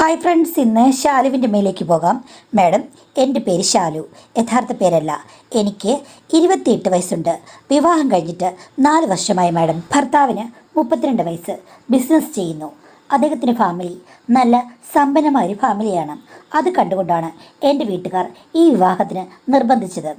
Hi friends, ഇന്ന് ശാലുവിൻ്റെ മേലേക്ക് പോകാം. മാഡം, എൻ്റെ പേര് ശാലു, യഥാർത്ഥ പേരല്ല. എനിക്ക് 28 വയസ്സുണ്ട്. വിവാഹം കഴിഞ്ഞിട്ട് 4 വർഷമായി മാഡം. ഭർത്താവിന് 32 വയസ്സ്. ബിസിനസ് ചെയ്യുന്നു. അദ്ദേഹത്തിൻ്റെ ഫാമിലി നല്ല സമ്പന്നമായൊരു ഫാമിലിയാണ്. അത് കണ്ടുകൊണ്ടാണ് എൻ്റെ വീട്ടുകാർ ഈ വിവാഹത്തിന് നിർബന്ധിച്ചത്.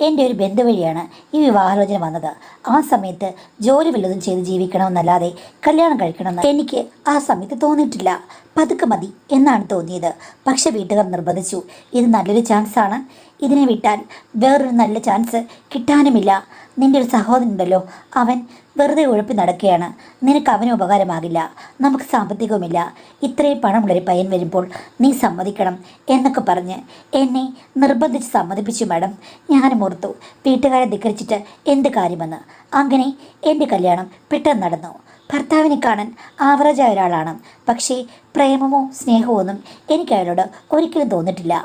എൻ്റെ ഒരു ബന്ധു വഴിയാണ് ഈ വിവാഹാലോചന വന്നത്. ആ സമയത്ത് ജോലി വല്ലതും ചെയ്ത് ജീവിക്കണമെന്നല്ലാതെ കല്യാണം കഴിക്കണമെന്ന് എനിക്ക് ആ സമയത്ത് തോന്നിയിട്ടില്ല. പതുക്കെ മതി എന്നാണ് തോന്നിയത്. പക്ഷെ വീട്ടുകാർ നിർബന്ധിച്ചു. ഇത് നല്ലൊരു ചാൻസാണ്. ഇതിനെ വിട്ടാൽ വേറൊരു നല്ല ചാൻസ് കിട്ടാനുമില്ല. നിൻ്റെ ഒരു സഹോദരൻ ഉണ്ടല്ലോ, അവൻ വെറുതെ ഉഴപ്പി നടക്കുകയാണ്. നിനക്ക് അവന് ഉപകാരമാകില്ല. നമുക്ക് സാമ്പത്തികവുമില്ല. ഇത്രയും പണമുള്ളൊരു പയ്യൻ വരുമ്പോൾ നീ സമ്മതിക്കണം എന്നൊക്കെ പറഞ്ഞ് എന്നെ നിർബന്ധിച്ച് സമ്മതിപ്പിച്ചു മാഡം. ഞാനും ഓർത്തു വീട്ടുകാരെ ധിക്കരിച്ചിട്ട് എന്ത് കാര്യമെന്ന്. അങ്ങനെ എൻ്റെ കല്യാണം പെട്ടെന്ന് നടന്നു. ഭർത്താവിനെ കാണാൻ ആവറേജായ ഒരാളാണ്. പക്ഷേ പ്രേമമോ സ്നേഹമോ ഒന്നും എനിക്ക് അയാളോട് ഒരിക്കലും തോന്നിയിട്ടില്ല.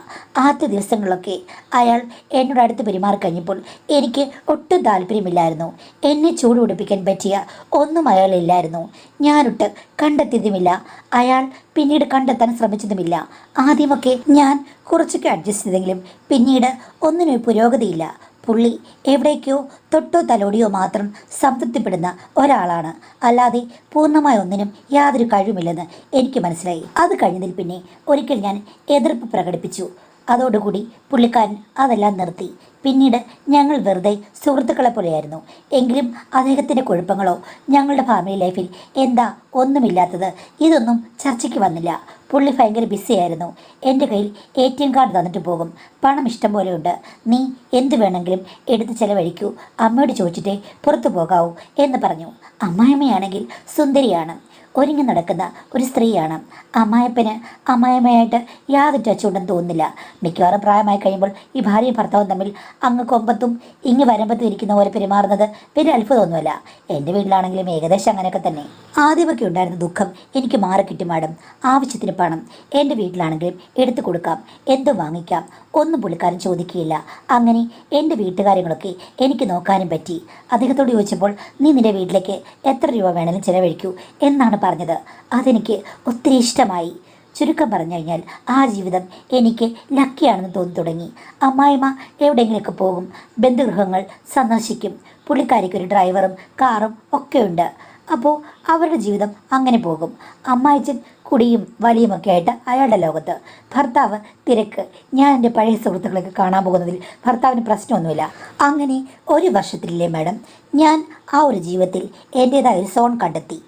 ആദ്യ ദിവസങ്ങളിലൊക്കെ അയാൾ എന്നോട് അടുത്ത് പെരുമാറിക്കഴിഞ്ഞപ്പോൾ എനിക്ക് ഒട്ടും താല്പര്യമില്ലായിരുന്നു. എന്നെ ചൂട് പിടിപ്പിക്കാൻ പറ്റിയ ഒന്നും അയാളില്ലായിരുന്നു. ഞാനൊട്ട് കണ്ടെത്തിയതുമില്ല. അയാൾ പിന്നീട് കണ്ടെത്താൻ ശ്രമിച്ചതുമില്ല. ആദ്യമൊക്കെ ഞാൻ കുറച്ചൊക്കെ അഡ്ജസ്റ്റ് ചെയ്തെങ്കിലും പിന്നീട് ഒന്നിനും പുരോഗതിയില്ല. പുള്ളി എവിടേക്കോ തൊട്ടോ തലോടിയോ മാത്രം സംതൃപ്തിപ്പെടുന്ന ഒരാളാണ്. അല്ലാതെ പൂർണ്ണമായ ഒന്നിനും യാതൊരു കഴിവുമില്ലെന്ന് എനിക്ക് മനസ്സിലായി. അത് കഴിഞ്ഞതിൽ പിന്നെ ഒരിക്കൽ ഞാൻ എതിർപ്പ് പ്രകടിപ്പിച്ചു. അതോടുകൂടി പുള്ളിക്കാരൻ അതെല്ലാം നിർത്തി. പിന്നീട് ഞങ്ങൾ വെറുതെ സുഹൃത്തുക്കളെ പോലെയായിരുന്നു. എങ്കിലും അദ്ദേഹത്തിൻ്റെ കുഴപ്പങ്ങളോ ഞങ്ങളുടെ ഫാമിലി ലൈഫിൽ എന്താ ഒന്നുമില്ലാത്തത്, ഇതൊന്നും ചർച്ചയ്ക്ക് വന്നില്ല. പുള്ളി ഭയങ്കര ബിസിയായിരുന്നു. എൻ്റെ കയ്യിൽ ATM കാർഡ് തന്നിട്ട് പോകും. പണം ഇഷ്ടം പോലെ ഉണ്ട്. നീ എന്ത് വേണമെങ്കിലും എടുത്ത് ചിലവഴിക്കൂ. അമ്മയോട് ചോദിച്ചിട്ടേ പുറത്തു പോകാവൂ എന്ന് പറഞ്ഞു. അമ്മായിമ്മയാണെങ്കിൽ സുന്ദരിയാണ്. ഒരുങ്ങി നടക്കുന്ന ഒരു സ്ത്രീയാണ്. അമ്മായപ്പന് അമ്മായിമ്മയായിട്ട് യാതൊരു ടച്ചുണ്ടെന്ന് തോന്നുന്നില്ല. മിക്കവാറും പ്രായമായി കഴിയുമ്പോൾ ഈ ഭാര്യയും ഭർത്താവും തമ്മിൽ അങ്ങ് കൊമ്പത്തും ഇങ്ങ് വരമ്പത്തും ഇരിക്കുന്ന പോലെ പെരുമാറുന്നത് വലിയ അത്ഭുതമൊന്നുമല്ല. എൻ്റെ വീട്ടിലാണെങ്കിലും ഏകദേശം അങ്ങനെയൊക്കെ തന്നെ. ആദ്യമൊക്കെ ഉണ്ടായിരുന്ന ദുഃഖം എനിക്ക് മാറിക്കിട്ടി മാഡം. ആവശ്യത്തിന് പണം എൻ്റെ വീട്ടിലാണെങ്കിലും എടുത്തു കൊടുക്കാം, എന്തും വാങ്ങിക്കാം, ഒന്നും പുള്ളിക്കാരൻ ചോദിക്കുകയില്ല. അങ്ങനെ എൻ്റെ വീട്ടുകാര്യങ്ങളൊക്കെ എനിക്ക് നോക്കാനും പറ്റി. അദ്ദേഹത്തോട് ചോദിച്ചപ്പോൾ നീ നിൻ്റെ വീട്ടിലേക്ക് എത്ര രൂപ വേണമെങ്കിലും ചിലവഴിക്കൂ എന്നാണ് പറഞ്ഞത്. അതെനിക്ക് ഒത്തിരി ഇഷ്ടമായി. ചുരുക്കം പറഞ്ഞു കഴിഞ്ഞാൽ ആ ജീവിതം എനിക്ക് ലക്കിയാണെന്ന് തോന്നി തുടങ്ങി. അമ്മായിമ്മ എവിടെയെങ്കിലുമൊക്കെ പോകും, ബന്ധുഗൃഹങ്ങൾ സന്ദർശിക്കും. പുള്ളിക്കാരിക്ക് ഒരു ഡ്രൈവറും കാറും ഒക്കെ ഉണ്ട്. അപ്പോൾ അവരുടെ ജീവിതം അങ്ങനെ പോകും. അമ്മായിച്ചൻ കുടിയും വലിയുമൊക്കെ ആയിട്ട് അയാളുടെ ലോകത്ത്. ഭർത്താവ് തിരക്ക്. ഞാൻ എൻ്റെ പഴയ സുഹൃത്തുക്കളൊക്കെ കാണാൻ പോകുന്നതിൽ ഭർത്താവിന് പ്രശ്നമൊന്നുമില്ല. അങ്ങനെ ഒരു വർഷത്തിലില്ലേ മാഡം, ഞാൻ ആ ഒരു ജീവിതത്തിൽ എൻ്റേതായ ഒരു സോൺ കണ്ടെത്തി.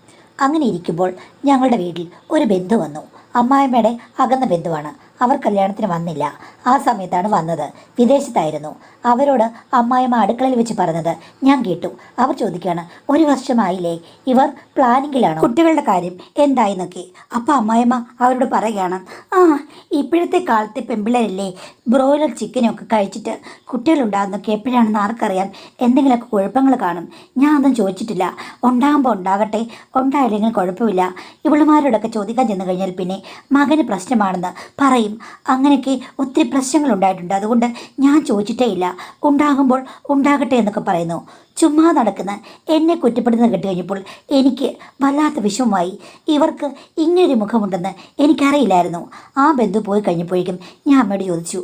അങ്ങനെ ഇരിക്കുമ്പോൾ ഞങ്ങളുടെ വീട്ടിൽ ഒരു ബന്ധു വന്നു. അമ്മായിമ്മയുടെ അകന്ന ബന്ധുവാണ്. അവർ കല്യാണത്തിന് വന്നില്ല. ആ സമയത്താണ് വന്നത്. വിദേശത്തായിരുന്നു. അവരോട് അമ്മായിമ്മ അടുക്കളയിൽ വെച്ച് പറഞ്ഞത് ഞാൻ കേട്ടു. അവർ ചോദിക്കുകയാണ്, 1 വർഷമായില്ലേ, ഇവർ പ്ലാനിങ്ങിലാണ്, കുട്ടികളുടെ കാര്യം എന്തായെന്നൊക്കെ. അപ്പോൾ അമ്മായിമ്മ അവരോട് പറയുകയാണ്, ഇപ്പോഴത്തെ കാലത്തെ പെമ്പിള്ളേരല്ലേ ബ്രോയിലർ ചിക്കനൊക്കെ കഴിച്ചിട്ട് കുട്ടികളുണ്ടാകുന്നൊക്കെ എപ്പോഴാണെന്ന് ആർക്കറിയാം. എന്തെങ്കിലുമൊക്കെ കുഴപ്പങ്ങൾ കാണും. ഞാൻ ഒന്നും ചോദിച്ചിട്ടില്ല. ഉണ്ടാകുമ്പോൾ ഉണ്ടാകട്ടെ, ഉണ്ടായില്ലെങ്കിൽ കുഴപ്പമില്ല. ഇവളുമാരോടൊക്കെ ചോദിക്കാൻ ചെന്ന് കഴിഞ്ഞാൽ പിന്നെ മകന് പ്രശ്നമാണെന്ന് പറയും. അങ്ങനെയൊക്കെ ഒത്തിരി പ്രശ്നങ്ങൾ ഉണ്ടായിട്ടുണ്ട്. അതുകൊണ്ട് ഞാൻ ചോദിച്ചിട്ടേ ഇല്ല. ഉണ്ടാകുമ്പോൾ ഉണ്ടാകട്ടെ എന്നൊക്കെ പറയുന്നു. ചുമ്മാ നടക്കുന്ന എന്നെ കുറ്റപ്പെടുന്നത് കേട്ട് കഴിഞ്ഞപ്പോൾ എനിക്ക് വല്ലാത്ത വിഷമമായി. ഇവർക്ക് ഇങ്ങനൊരു മുഖമുണ്ടെന്ന് എനിക്കറിയില്ലായിരുന്നു. ആ ബന്ധു പോയി കഴിഞ്ഞപ്പോഴേക്കും ഞാൻ അമ്മയോട് ചോദിച്ചു,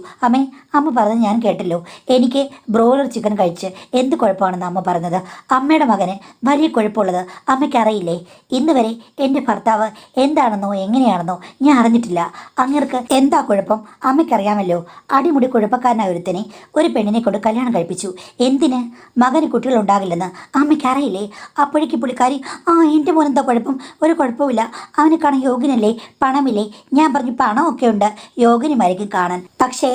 അമ്മ പറഞ്ഞത് ഞാൻ കേട്ടല്ലോ, എനിക്ക് ബ്രോയിലർ ചിക്കൻ കഴിച്ച് എന്ത് കുഴപ്പമാണെന്ന് അമ്മ പറഞ്ഞത്. അമ്മയുടെ മകന് വലിയ കുഴപ്പമുള്ളത് അമ്മയ്ക്കറിയില്ലേ? ഇന്ന് വരെ എൻ്റെ ഭർത്താവ് എന്താണെന്നോ എങ്ങനെയാണെന്നോ ഞാൻ അറിഞ്ഞിട്ടില്ല. അങ്ങേർക്ക് എന്താ കുഴപ്പം അമ്മയ്ക്കറിയാമല്ലോ. അടിമുടി കുഴപ്പക്കാരനായ ഒരുത്തനെ ഒരു പെണ്ണിനെ കൊണ്ട് കല്യാണം കഴിപ്പിച്ചു. എന്തിന്? മകന് കുട്ടികളുണ്ടാകില്ലെന്ന് അമ്മയ്ക്കറിയില്ലേ? അപ്പോഴേക്ക് പുള്ളിക്കാരി, എൻ്റെ മോനെന്താ കുഴപ്പം? ഒരു കുഴപ്പമില്ല, അവനെ കാണാൻ യോഗ്യനല്ലേ, പണമില്ലേ? ഞാൻ പറഞ്ഞു പണമൊക്കെ ഉണ്ട്, യോഗ്യനുമായിരിക്കും കാണാൻ. പക്ഷേ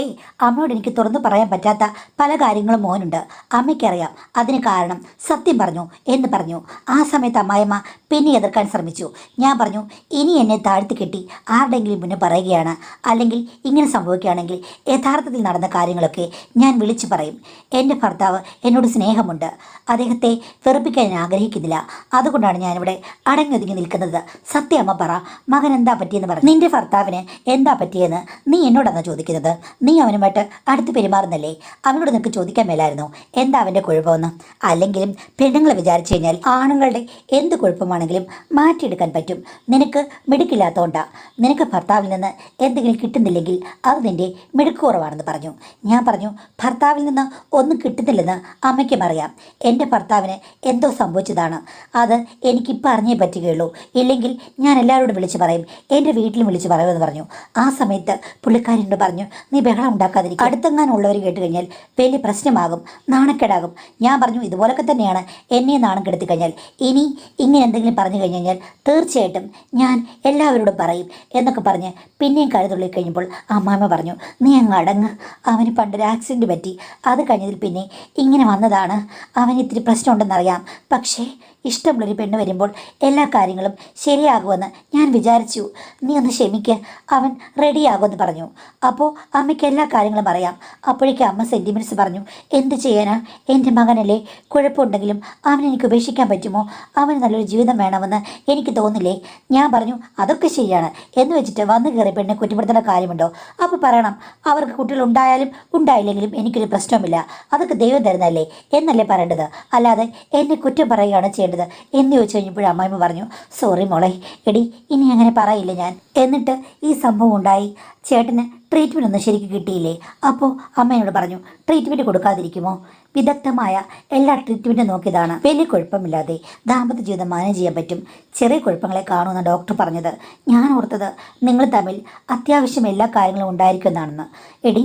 അമ്മയോട് എനിക്ക് തുറന്നു പറയാൻ പറ്റാത്ത പല കാര്യങ്ങളും മോനുണ്ട്. അമ്മയ്ക്കറിയാം. അതിന് കാരണം സത്യം പറഞ്ഞു എന്ന് പറഞ്ഞു. ആ സമയത്ത് അമ്മായിമ്മ പിന്നെ എതിർക്കാൻ ശ്രമിച്ചു. ഞാൻ പറഞ്ഞു, ഇനി എന്നെ താഴ്ത്തി കെട്ടി ആരുടെയെങ്കിലും മുന്നേ പറയുകയാണ്, അല്ലെങ്കിൽ അല്ലെങ്കിൽ ഇങ്ങനെ സംഭവിക്കുകയാണെങ്കിൽ യഥാർത്ഥത്തിൽ നടന്ന കാര്യങ്ങളൊക്കെ ഞാൻ വിളിച്ചു പറയും. എൻ്റെ ഭർത്താവ് എന്നോട് സ്നേഹമുണ്ട്. അദ്ദേഹത്തെ വെറുപ്പിക്കാൻ ഞാൻ ആഗ്രഹിക്കുന്നില്ല. അതുകൊണ്ടാണ് ഞാനിവിടെ അടങ്ങൊതുങ്ങി നിൽക്കുന്നത്. സത്യം അമ്മ പറ, മകൻ എന്താ പറ്റിയെന്ന് പറഞ്ഞു. നിന്റെ ഭർത്താവിന് എന്താ പറ്റിയെന്ന് നീ എന്നോടാണ് ചോദിക്കുന്നത്? നീ അവനുമായിട്ട് അടുത്ത് പെരുമാറുന്നല്ലേ? അവനോട് നിനക്ക് ചോദിക്കാൻ മേലായിരുന്നു എന്താ അവൻ്റെ കുഴപ്പമെന്ന്? അല്ലെങ്കിലും പെണ്ണുങ്ങളെ വിചാരിച്ചു കഴിഞ്ഞാൽ ആണുങ്ങളുടെ എന്ത് കുഴപ്പമാണെങ്കിലും മാറ്റിയെടുക്കാൻ പറ്റും. നിനക്ക് മിടുക്കില്ലാത്തതുകൊണ്ടാ. നിനക്ക് ഭർത്താവിൽ നിന്ന് എന്തെങ്കിലും കിട്ടുന്നില്ലെങ്കിൽ അത് നിന്റെ മിടുക്ക് കുറവാണെന്ന് പറഞ്ഞു. ഞാൻ പറഞ്ഞു, ഭർത്താവിൽ നിന്ന് ഒന്നും കിട്ടുന്നില്ലെന്ന് അമ്മയ്ക്കും അറിയാം. എൻ്റെ ഭർത്താവിന് എന്തോ സംഭവിച്ചതാണ്. അത് എനിക്കിപ്പോൾ അറിഞ്ഞേ പറ്റുകയുള്ളൂ. ഇല്ലെങ്കിൽ ഞാൻ എല്ലാവരോടും വിളിച്ച് പറയും, എൻ്റെ വീട്ടിലും വിളിച്ച് പറയുമെന്ന് പറഞ്ഞു. ആ സമയത്ത് പുള്ളിക്കാരനോട് പറഞ്ഞു, നീ ബഹളം ഉണ്ടാക്കാതിരിക്കും. അടുത്തെങ്ങാനുള്ളവർ കേട്ട് കഴിഞ്ഞാൽ വലിയ പ്രശ്നമാകും, നാണക്കേടാകും. ഞാൻ പറഞ്ഞു, ഇതുപോലൊക്കെ തന്നെയാണ് എന്നെ നാണം കെടുത്തി കഴിഞ്ഞാൽ. ഇനി ഇങ്ങനെ എന്തെങ്കിലും പറഞ്ഞു കഴിഞ്ഞാൽ തീർച്ചയായിട്ടും ഞാൻ എല്ലാവരോടും പറയും എന്നൊക്കെ പറഞ്ഞ് പിന്നെയും കഴുതുള്ളി കഴിഞ്ഞപ്പോൾ അമ്മാമ്മ പറഞ്ഞു, നീ അങ്ങ് അടങ്ങ്. അവന് പണ്ടൊരു ആക്സിഡൻറ്റ് പറ്റി. അത് കഴിഞ്ഞതിൽ പിന്നെ ഇങ്ങനെ വന്നതാണ്. അവന് ഇത്തിരി പ്രശ്നമുണ്ടെന്നറിയാം. പക്ഷേ ഇഷ്ടമുള്ളൊരു പെണ്ണ് വരുമ്പോൾ എല്ലാ കാര്യങ്ങളും ശരിയാകുമെന്ന് ഞാൻ വിചാരിച്ചു. നീ ഒന്ന് ക്ഷമിക്ക്, അവൻ റെഡിയാകുമെന്ന് പറഞ്ഞു. അപ്പോൾ അമ്മയ്ക്ക് എല്ലാ കാര്യങ്ങളും അറിയാം. അപ്പോഴേക്കും അമ്മ സെൻറ്റിമെൻറ്റ്സ് പറഞ്ഞു, എന്ത് ചെയ്യാനാ, എൻ്റെ മകനല്ലേ, കുഴപ്പമുണ്ടെങ്കിലും അവനെനിക്ക് ഉപേക്ഷിക്കാൻ പറ്റുമോ? അവന് നല്ലൊരു ജീവിതം വേണമെന്ന് എനിക്ക് തോന്നില്ലേ? ഞാൻ പറഞ്ഞു, അതൊക്കെ ശരിയാണ് എന്ന് വെച്ചിട്ട് വന്നു കയറി പെണ്ണെ കുറ്റപ്പെടുത്തേണ്ട കാര്യമുണ്ടോ? അപ്പോൾ പറയണം, അവർക്ക് കുട്ടികൾ ഉണ്ടായാലും ഉണ്ടായില്ലെങ്കിലും എനിക്കൊരു പ്രശ്നവുമില്ല, അതൊക്കെ ദൈവം തരുന്നതല്ലേ എന്നല്ലേ പറയേണ്ടത്, അല്ലാതെ എന്നെ കുറ്റം പറയുകയാണ് ചെയ്യേണ്ടത് എന്ന് ചോദിച്ചു കഴിഞ്ഞപ്പോൾ അമ്മായിമ്മ പറഞ്ഞു, സോറി മോളെ, എടി ഇനി അങ്ങനെ പറയില്ല ഞാൻ. എന്നിട്ട് ഈ സംഭവം ഉണ്ടായി. ചേട്ടന് ട്രീറ്റ്മെൻറ്റ് ഒന്നും ശരിക്കും കിട്ടിയില്ലേ? അപ്പോൾ അമ്മയോട് പറഞ്ഞു, ട്രീറ്റ്മെൻറ്റ് കൊടുക്കാതിരിക്കുമോ? വിദഗ്ധമായ എല്ലാ ട്രീറ്റ്മെൻറ്റും നോക്കിയതാണ്. വലിയ കുഴപ്പമില്ലാതെ ദാമ്പത്യ ജീവിതം മാനേജ് ചെയ്യാൻ പറ്റും. ചെറിയ കുഴപ്പങ്ങളെ കാണുമെന്ന് ഡോക്ടർ പറഞ്ഞത്. ഞാൻ ഓർത്തത് നിങ്ങൾ തമ്മിൽ അത്യാവശ്യം എല്ലാ കാര്യങ്ങളും ഉണ്ടായിരിക്കുമെന്നാണെന്ന്. എടി,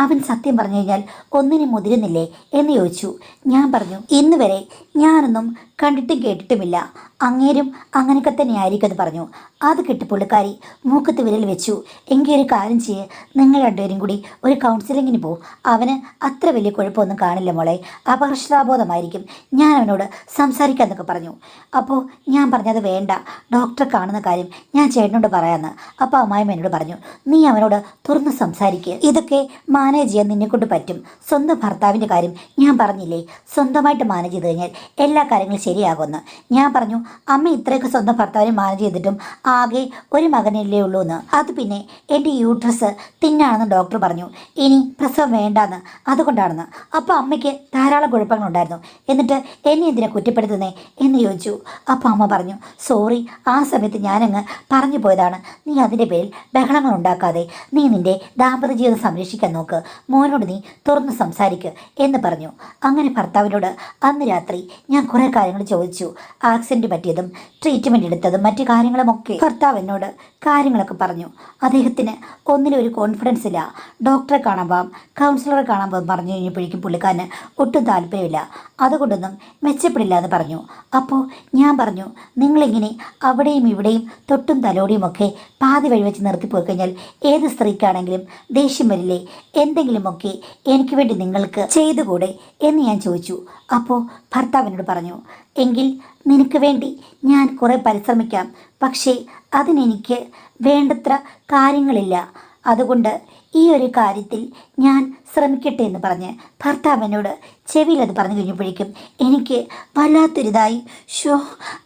അവൻ സത്യം പറഞ്ഞു കഴിഞ്ഞാൽ ഒന്നിനും മുതിരുന്നില്ലേ എന്ന് ചോദിച്ചു. ഞാൻ പറഞ്ഞു, ഇന്ന് വരെ ഞാനൊന്നും കണ്ടിട്ടും കേട്ടിട്ടുമില്ല, അങ്ങേരും അങ്ങനെയൊക്കെ തന്നെ ആയിരിക്കും എന്ന് പറഞ്ഞു. അത് കിട്ടി പുള്ളിക്കാരി മൂക്കത്ത് വിരൽ വെച്ചു. എങ്കിൽ ഒരു കാര്യം ചെയ്യ്, നിങ്ങൾ രണ്ടുപേരും കൂടി ഒരു കൗൺസിലിങ്ങിന് പോകും. അവന് അത്ര വലിയ കുഴപ്പമൊന്നും കാണില്ല മോളെ, അപകർഷതാബോധമായിരിക്കും. ഞാൻ അവനോട് സംസാരിക്കാമെന്നൊക്കെ പറഞ്ഞു. അപ്പോൾ ഞാൻ പറഞ്ഞത് വേണ്ട, ഡോക്ടറെ കാണുന്ന കാര്യം ഞാൻ ചേട്ടനോട് പറയാമെന്ന്. അപ്പോൾ അമ്മായിമ്മ എന്നോട് പറഞ്ഞു, നീ അവനോട് തുറന്ന് സംസാരിക്കുക, ഇതൊക്കെ മാനേജ് ചെയ്യാൻ നിന്നെക്കൊണ്ട് പറ്റും. സ്വന്തം ഭർത്താവിൻ്റെ കാര്യം ഞാൻ പറഞ്ഞില്ലേ, സ്വന്തമായിട്ട് മാനേജ് ചെയ്ത് കഴിഞ്ഞാൽ എല്ലാ കാര്യങ്ങളും ശരിയാകുമെന്ന്. ഞാൻ പറഞ്ഞു, അമ്മ ഇത്രയൊക്കെ സ്വന്തം ഭർത്താവിനെ മാനേജ് ചെയ്തിട്ടും ആകെ ഒരു മകനല്ലേ ഉള്ളൂ എന്ന്. അത് പിന്നെ എൻ്റെ യൂട്രസ് തിന്നാണെന്ന് ഡോക്ടർ പറഞ്ഞു. ഇനി പ്രസവം വേണ്ടാന്ന്, അതുകൊണ്ടാണെന്ന്. അപ്പോൾ അമ്മയ്ക്ക് ധാരാളം കുഴപ്പങ്ങളുണ്ടായിരുന്നു. എന്നിട്ട് എന്നെ എന്തിനാ കുറ്റപ്പെടുത്തുന്നേ എന്ന് ചോദിച്ചു. അപ്പോൾ അമ്മ പറഞ്ഞു, സോറി, ആ സമയത്ത് ഞാനങ്ങ് പറഞ്ഞു പോയതാണ്. നീ അതിൻ്റെ പേരിൽ ബഹളങ്ങൾ ഉണ്ടാക്കാതെ നീ നിൻ്റെ ദാമ്പത്യ ജീവിതം സംരക്ഷിക്കാൻ നോക്ക്. മോനോട് നീ തുറന്ന് സംസാരിക്കുക എന്ന് പറഞ്ഞു. അങ്ങനെ ഭർത്താവിനോട് അന്ന് രാത്രി ഞാൻ കുറേ കാര്യങ്ങൾ ചോദിച്ചു. ആക്സിഡൻറ്റ് പറ്റിയതും ട്രീറ്റ്മെൻറ്റ് എടുത്തതും മറ്റു കാര്യങ്ങളുമൊക്കെ ഭർത്താവ് എന്നോട് കാര്യങ്ങളൊക്കെ പറഞ്ഞു. അദ്ദേഹത്തിന് ഒന്നിലും ഒരു കോൺഫിഡൻസ് ഇല്ല. ഡോക്ടറെ കാണാൻ പോകാം, കൗൺസിലറെ കാണാൻ പോകാൻ പറഞ്ഞു കഴിഞ്ഞപ്പോഴേക്കും പുള്ളിക്കാരന് ഒട്ടും താല്പര്യമില്ല. അതുകൊണ്ടൊന്നും മെച്ചപ്പെടില്ല എന്ന് പറഞ്ഞു. അപ്പോൾ ഞാൻ പറഞ്ഞു, നിങ്ങളിങ്ങനെ അവിടെയും ഇവിടെയും തൊട്ടും തലോടിയുമൊക്കെ പാതി വഴി വെച്ച് നിർത്തിപ്പോയി കഴിഞ്ഞാൽ ഏത് സ്ത്രീക്കാണെങ്കിലും ദേഷ്യം വരില്ലേ? എന്തെങ്കിലുമൊക്കെ എനിക്ക് വേണ്ടി നിങ്ങൾക്ക് ചെയ്തുകൂടെ എന്ന് ഞാൻ ചോദിച്ചു. അപ്പോൾ ഭർത്താവിനോട് പറഞ്ഞു, എങ്കിൽ നിനക്ക് വേണ്ടി ഞാൻ കുറേ പരിശ്രമിക്കാം, പക്ഷേ അതിനെനിക്ക് വേണ്ടത്ര കാര്യങ്ങളില്ല. അതുകൊണ്ട് ഈ ഒരു കാര്യത്തിൽ ഞാൻ ശ്രമിക്കട്ടെ എന്ന് പറഞ്ഞ് ഭർത്താവിനോട് ചെവിയിലത് പറഞ്ഞു കഴിഞ്ഞപ്പോഴേക്കും എനിക്ക് വല്ലാത്തൊരിതായി. ഷോ,